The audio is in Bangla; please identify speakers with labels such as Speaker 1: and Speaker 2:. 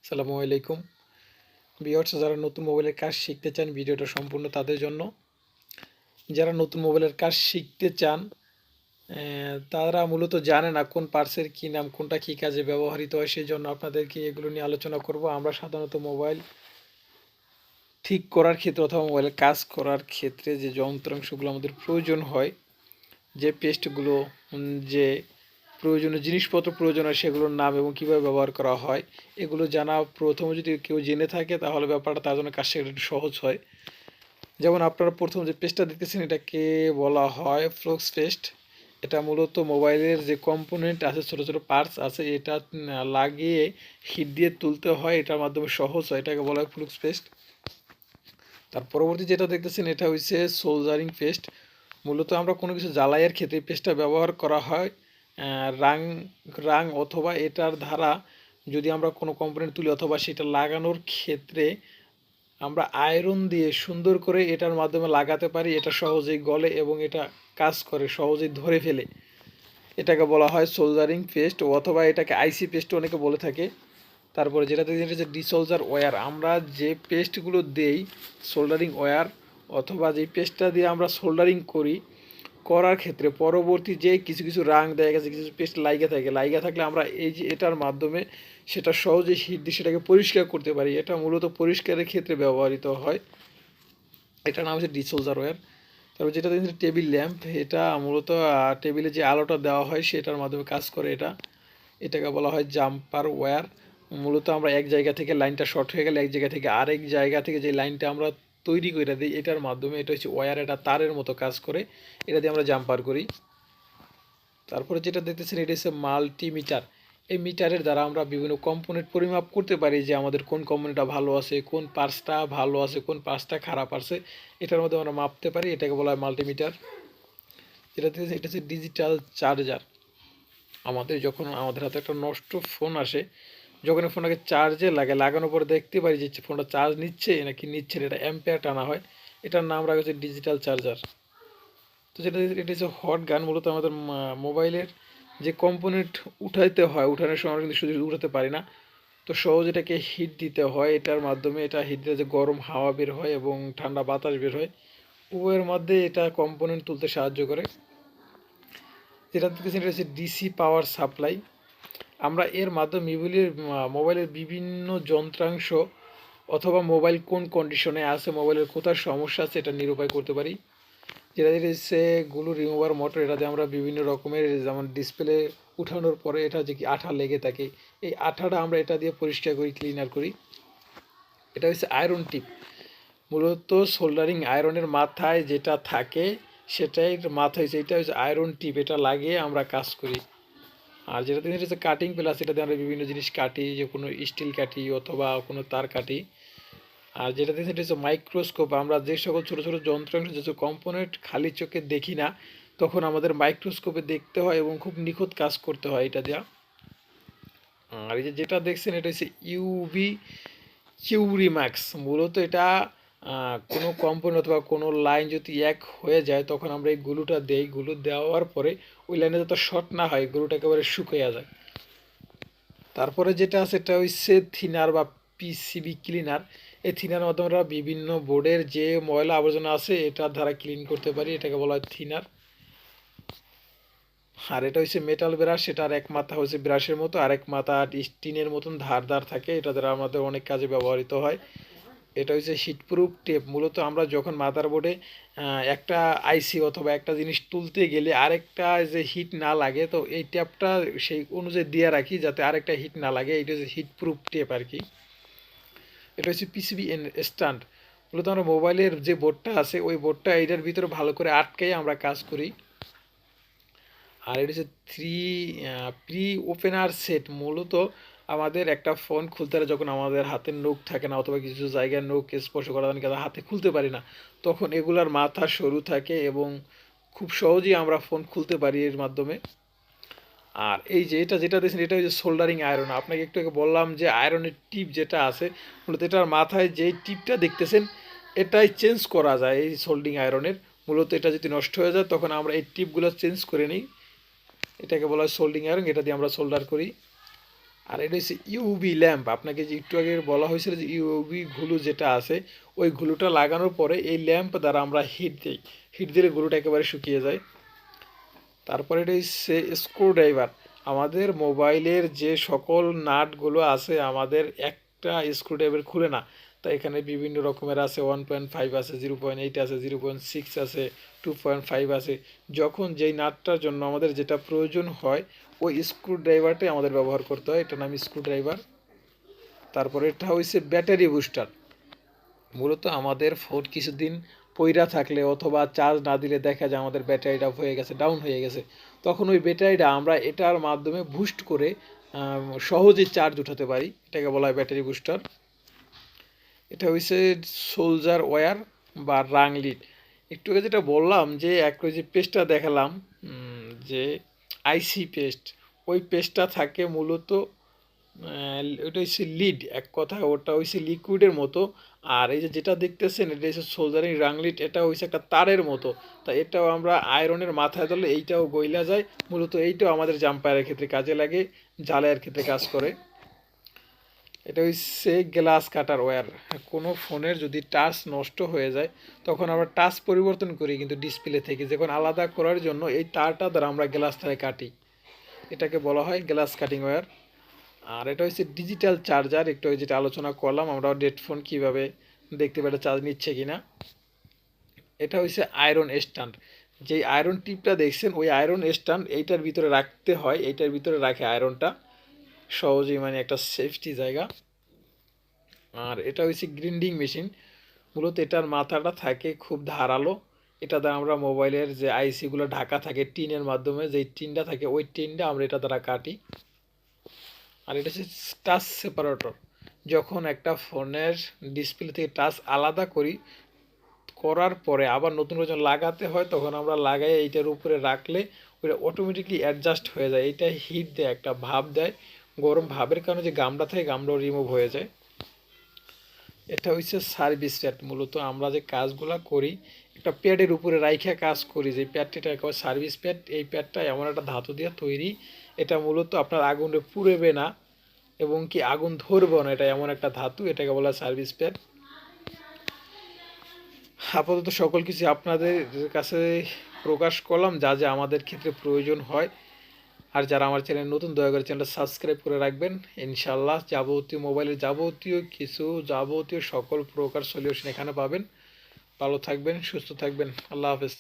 Speaker 1: আসসালামু আলাইকুম ভিউয়ার্স, যারা নতুন মোবাইলের কাজ শিখতে চান ভিডিওটা সম্পূর্ণ তাদের জন্য। যারা নতুন মোবাইলের কাজ শিখতে চান তারা মূলত জানে না কোন পার্টসের কী নাম, কোনটা কী কাজে ব্যবহৃত হয়, সেই জন্য আপনাদেরকে এগুলো নিয়ে আলোচনা করব। আমরা সাধারণত মোবাইল ঠিক করার ক্ষেত্রে অথবা মোবাইলের কাজ করার ক্ষেত্রে যে যন্ত্রাংশগুলো আমাদের প্রয়োজন হয়, যে পেস্টগুলো, যে প্রয়োজনীয় জিনিসপত্র প্রয়োজন হয় সেগুলোর নাম এবং কীভাবে ব্যবহার করা হয়, এগুলো জানা প্রথমে যদি কেউ জেনে থাকে তাহলে ব্যাপারটা তার জন্য কাজ শেখাটা একটু সহজ হয়। যেমন আপনারা প্রথম যে পেস্টটা দেখতেছেন এটাকে বলা হয় ফ্লক্স পেস্ট। এটা মূলত মোবাইলের যে কম্পোনেন্ট আছে, ছোটো ছোটো পার্টস আছে, এটা লাগিয়ে হিট দিয়ে তুলতে হয়, এটার মাধ্যমে সহজ হয়, এটাকে বলা হয় ফ্লক্স পেস্ট। তার পরবর্তী যেটা দেখতেছেন এটা হচ্ছে সোলজারিং পেস্ট। মূলত আমরা কোনো কিছু জ্বালাইয়ের ক্ষেত্রে পেস্টটা ব্যবহার করা হয় রাং রাং অথবা এটার দ্বারা যদি আমরা কোনো কম্পোনেন্ট তুলি অথবা সেটা লাগানোর ক্ষেত্রে আমরা আয়রন দিয়ে সুন্দর করে এটার মাধ্যমে লাগাতে পারি, এটা সহজেই গলে এবং এটা কাজ করে, সহজেই ধরে ফেলে। এটাকে বলা হয় সোলজারিং পেস্ট অথবা এটাকে আইসি পেস্ট অনেকে বলে থাকে। তারপরে যেটা দেখছেন এটা হচ্ছে ডিসোলজার ওয়্যার। আমরা যে পেস্টগুলো দেই সোল্ডারিং ওয়্যার অথবা যে পেস্টটা দিয়ে আমরা সোল্ডারিং করার ক্ষেত্রে পরবর্তী যে কিছু কিছু রাং দেখা গেছে, কিছু পেস্ট লাইগা থাকলে আমরা এই যে এটার মাধ্যমে সেটা সহজে হিট দিয়ে সেটাকে পরিষ্কার করতে পারি। এটা মূলত পরিষ্কারের ক্ষেত্রে ব্যবহৃত হয়। এটার নাম হচ্ছে ডিসোলজার ওয়্যার। তারপর যেটা দেখছেন টেবিল ল্যাম্প, এটা মূলত টেবিলে যে আলোটা দেওয়া হয় সেটার মাধ্যমে কাজ করে। এটাকে বলা হয় জাম্পার ওয়্যার। মূলত আমরা এক জায়গা থেকে লাইনটা শর্ট হয়ে গেলে এক জায়গা থেকে আরেক জায়গা থেকে যে লাইনটা আমরা তৈরি করে দিই এটার মাধ্যমে, এটা হচ্ছে ওয়্যার, এটা তারের মতো কাজ করে, এটা দিয়ে আমরা জাম্পার করি। তারপরে যেটা দেখতেছেন এটা হচ্ছে মাল্টিমিটার। এই মিটারের দ্বারা আমরা বিভিন্ন কম্পোনেন্ট পরিমাপ করতে পারি যে আমাদের কোন কম্পোনেন্টটা ভালো আছে, কোন পার্টসটা ভালো আছে, কোন পার্টসটা খারাপ আছে, এটার মধ্যে আমরা মাপতে পারি, এটাকে বলা হয় মাল্টিমিটার। যেটা দেখতেছেন এটা হচ্ছে ডিজিটাল চার্জার। যখন আমাদের হাতে একটা নষ্ট ফোন আসে, যখন এই ফোনটাকে চার্জে লাগানোর পরে দেখতে পারি যে ফোনটা চার্জ নিচ্ছে নাকি নিচ্ছে না, এটা অ্যাম্পিয়ার টানা হয়, এটার নাম রাখা হচ্ছে ডিজিটাল চার্জার। তো এটা হচ্ছে হট গান। মূলত আমাদের মোবাইলের যে কম্পোনেন্ট উঠাইতে হয়, উঠানোর সময় আমরা কিন্তু শুধু উঠাতে পারি না, তো সহজ এটাকে হিট দিতে হয়, এটার মাধ্যমে এটা হিট দিলে যে গরম হাওয়া বের হয় এবং ঠান্ডা বাতাস বের হয়, উভয়ের মধ্যে এটা কম্পোনেন্ট তুলতে সাহায্য করে। যেটা দেখতেছেন এটা হচ্ছে ডিসি পাওয়ার সাপ্লাই। আমরা এর মাধ্যমে মোবাইলের বিভিন্ন যন্ত্রাংশ অথবা মোবাইল কোন কন্ডিশনে আছে, মোবাইলের কোথায় সমস্যা আছে এটা নিরূপায় করতে পারি। যেটা হচ্ছে গ্লু রিমুভার মোটর, এটাতে আমরা বিভিন্ন রকমের, যেমন ডিসপ্লে উঠানোর পরে এটা যে কি আঠা লেগে থাকে, এই আঠাটা আমরা এটা দিয়ে পরিষ্কার করি, ক্লিনার করি। এটা হচ্ছে আয়রন টিপ। মূলত সোল্ডারিং আয়রনের মাথায় যেটা থাকে সেটাই মাথা হয়েছে, এটা হচ্ছে আয়রন টিপ, এটা লাগিয়ে আমরা কাজ করি। আর যেটা দেখছেন হচ্ছে কাটিং প্লাস, এটাতে আমরা বিভিন্ন জিনিস কাটি, যে কোনো স্টিল কাটি অথবা কোনো তার কাটি। আর যেটা দেখছেন এটা হচ্ছে মাইক্রোস্কোপ। আমরা যে সকল ছোটো ছোটো যন্ত্রাংশ, যে কম্পোনেন্ট খালি চোখে দেখি না, তখন আমাদের মাইক্রোস্কোপে দেখতে হয় এবং খুব নিখুঁত কাজ করতে হয় এটা দেওয়া। আর এই যেটা দেখছেন এটা হচ্ছে ইউভি কিউরিম্যাক্স। মূলত এটা কোনো কম্পোনেন্ট অথবা কোনো লাইন যদি এক হয়ে যায় তখন আমরা এই গ্লুটা দেই, গ্লু দেওয়ার পরে ওই লাইনে যাতে শর্ট না হয়, গ্লুটা একেবারে শুকিয়ে যায়। তারপরে যেটা আছে এটা হচ্ছে থিনার বা পিসিবি ক্লিনার। এই থিনার মাধ্যমে আমরা বিভিন্ন বোর্ডের যে ময়লা আবর্জনা আছে এটার দ্বারা ক্লিন করতে পারি, এটাকে বলা হয় থিনার। আর এটা হচ্ছে মেটাল ব্রাশ, এটার এক মাথা হচ্ছে ব্রাশের মতো, আরেক মাথা স্টিনের মতন ধার থাকে, এটা দ্বারা আমাদের অনেক কাজে ব্যবহৃত হয়। এটা হচ্ছে হিটপ্রুফ টেপ। মূলত আমরা যখন মাদারবোর্ডে একটা আইসি অথবা একটা জিনিস তুলতে গেলে আরেকটা যে হিট না লাগে, তো এই ট্যাপটা সেই অনুযায়ী দিয়ে রাখি যাতে আরেকটা হিট না লাগে, এটা হচ্ছে হিটপ্রুফ টেপ আর কি। এটা হচ্ছে পিসিবি স্ট্যান্ড। মূলত আমরা মোবাইলের যে বোর্ডটা আছে ওই বোর্ডটা এটার ভিতরে ভালো করে আটকাই আমরা কাজ করি। আর এটা হচ্ছে প্রি ওপেনার সেট। মূলত আমাদের একটা ফোন খুলতে হলে যখন আমাদের হাতের নখ থাকে না অথবা কিছু জায়গায় নখ স্পর্শ করা হাতে খুলতে পারি না, তখন এগুলার মাথা সরু থাকে এবং খুব সহজেই আমরা ফোন খুলতে পারি এর মাধ্যমে। আর এই যে যেটা দেখছেন এটা হচ্ছে সোল্ডারিং আয়রন। আপনাকে একটু আগে বললাম যে আয়রনের টিপ যেটা আছে, মূলত এটার মাথায় যেই টিপটা দেখতেছেন এটাই চেঞ্জ করা যায় এই সোল্ডিং আয়রনের। মূলত এটা যদি নষ্ট হয়ে যায় তখন আমরা এই টিপগুলো চেঞ্জ করে নিই, এটাকে বলা হয় সোল্ডিং আয়রন, এটা দিয়ে আমরা সোল্ডার করি। আর এটা হচ্ছে ইউভি ল্যাম্প। আপনাকে যে একটু আগে বলা হয়েছিল যে ইউভি গ্লু যেটা আছে, ওই গ্লুটা লাগানোর পরে এই ল্যাম্প দ্বারা আমরা হিট দিই, হিট দিলে গ্লুটা একেবারে শুকিয়ে যায়। তারপরে এটা হচ্ছে স্ক্রুড্রাইভার। আমাদের মোবাইলের যে সকল নাটগুলো আছে আমাদের একটা স্ক্রুড্রাইভার খুলে না, তাই এখানে বিভিন্ন রকমের আছে, 1.5 আছে, 0.8 আছে, 0.6 আছে, 2.5 আছে। যখন যেই নাটটার জন্য আমাদের যেটা প্রয়োজন হয় ওই স্ক্রুড্রাইভারটাই আমাদের ব্যবহার করতে হয়, এটার নাম স্ক্রুড্রাইভার। তারপরে এটা হচ্ছে ব্যাটারি বুস্টার। মূলত আমাদের ফোন কিছুদিন পইরা থাকলে অথবা চার্জ না দিলে দেখা যায় আমাদের ব্যাটারিটা হয়ে গেছে, ডাউন হয়ে গেছে, তখন ওই ব্যাটারিটা আমরা এটার মাধ্যমে বুস্ট করে সহজেই চার্জ উঠাতে পারি, এটাকে বলা হয় ব্যাটারি বুস্টার। এটা হচ্ছে সোলজার ওয়্যার বা রাংলিট। একটু আগে যেটা বললাম যে ওই যে পেস্টটা দেখালাম, যে আইসি পেস্ট, ওই পেস্টটা থাকে মূলত ওটা হচ্ছে লিড, এক কথায় ওটা হচ্ছে লিকুইডের মতো। আর এই যে যেটা দেখতেছেন এটা হচ্ছে সোলজারিং রাংলিট, এটা হচ্ছে একটা তারের মতো। তা এটাও আমরা আয়রনের মাথায় ধরলে এইটাও গইলা যায়। মূলত এইটাও আমাদের জাম্পায়ারের ক্ষেত্রে কাজে লাগে, জ্বালায়ের ক্ষেত্রে কাজ করে। এটা হচ্ছে গ্লাস কাটার ওয়্যার। কোনো ফোনের যদি টাচ নষ্ট হয়ে যায় তখন আমরা টাচ পরিবর্তন করি কিন্তু ডিসপ্লে থেকে, যখন আলাদা করার জন্য এই তারটা দ্বারা আমরা গ্লাসটাকে কাটি, এটাকে বলা হয় গ্লাস কাটিং ওয়্যার। আর এটা হচ্ছে ডিজিটাল চার্জার, একটু যেটা আলোচনা করলাম আমরা হেডফোন কীভাবে দেখতে পারে চার্জ নিচ্ছে কিনা। এটা হচ্ছে আয়রন স্ট্যান্ড। যেই আয়রন টিপটা দেখছেন ওই আয়রন স্ট্যান্ড এইটার ভিতরে রাখতে হয়, এইটার ভিতরে রাখে আয়রনটা সহজেই, মানে একটা সেফটি জায়গা। আর এটা হচ্ছে গ্রিন্ডিং মেশিন। মূলত এটার মাথাটা থাকে খুব ধারালো, এটা দ্বারা আমরা মোবাইলের যে আইসিগুলো ঢাকা থাকে টিনের মাধ্যমে, যেই টিনটা থাকে ওই টিনটা আমরা এটা দ্বারা কাটি। আর এটা হচ্ছে টাচ সেপারেটর। যখন একটা ফোনের ডিসপ্লে থেকে টাচ আলাদা করার পরে আবার নতুন করে যখন লাগাতে হয় তখন আমরা লাগাই এইটার উপরে রাখলে ওইটা অটোমেটিকলি অ্যাডজাস্ট হয়ে যায়। এটা হিট দেয়, একটা ভাপ দেয়, গরম ভাবের কারণে যে গামটা থাকে গামটাও রিমুভ হয়ে যায়। এটা হচ্ছে সার্ভিস প্যাড। মূলত আমরা যে কাজগুলো করি একটা প্যাডের উপরে রাইখা কাজ করি, যে প্যাডটা একেবারে সার্ভিস প্যাড। এই প্যাডটা এমন একটা ধাতু দিয়ে তৈরি, এটা মূলত আপনার আগুনে পুড়বে না এবং কি আগুন ধরবে না, এটা এমন একটা ধাতু, এটাকে বলা সার্ভিস প্যাড। আপাতত সকল কিছু আপনাদের কাছে প্রকাশ করলাম যা যা আমাদের ক্ষেত্রে প্রয়োজন হয়। আর যারা আমার চ্যানেল নতুন দয়া করে চ্যানেলটা সাবস্ক্রাইব করে রাখবেন। ইনশাল্লাহ যাবতীয় মোবাইলের যাবতীয় সকল প্রকার সলিউশন এখানে পাবেন। ভালো থাকবেন, সুস্থ থাকবেন, আল্লাহ হাফেজ।